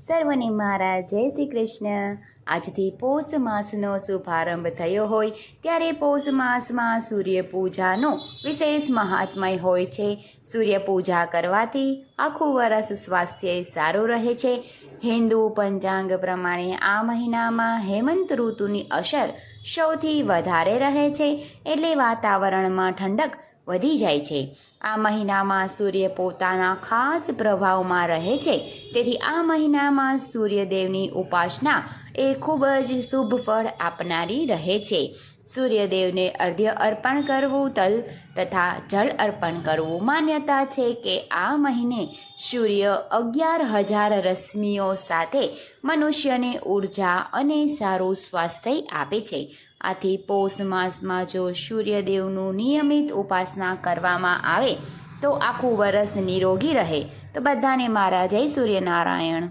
સર્વને મારા જય શ્રી કૃષ્ણ। આજથી પૌષ માસનો શુભારંભ થયો હોય ત્યારે પૌષ માસમાં સૂર્ય પૂજાનો વિશેષ મહાત્મય હોય છે। સૂર્ય પૂજા કરવાથી આખું વર્ષ સ્વાસ્થ્ય સારું રહે છે। હિન્દુ પંચાંગ પ્રમાણે આ મહિનામાં હેમંત ઋતુની અસર સૌથી વધારે રહે છે, એટલે વાતાવરણમાં ઠંડક વધી જાય છે। આ મહિનામાં સૂર્ય પોતાના ખાસ પ્રભાવમાં રહે છે, તેથી આ મહિનામાં સૂર્યદેવની ઉપાસના એ ખૂબ જ શુભ ફળ આપનારી રહે છે। સૂર્યદેવને અર્ઘ્ય અર્પણ કરવું, તલ તથા જળ અર્પણ કરવું। માન્યતા છે કે આ મહિને સૂર્ય 11,000 રશ્મિઓ સાથે મનુષ્યને ઉર્જા અને સારું સ્વાસ્થ્ય આપે છે। આથી પૌષ માસમાં જો સૂર્યદેવનું નિયમિત ઉપાસના કરવામાં આવે તો આખું વર્ષ નિરોગી રહે। તો બધાને મારા જય સૂર્યનારાયણ।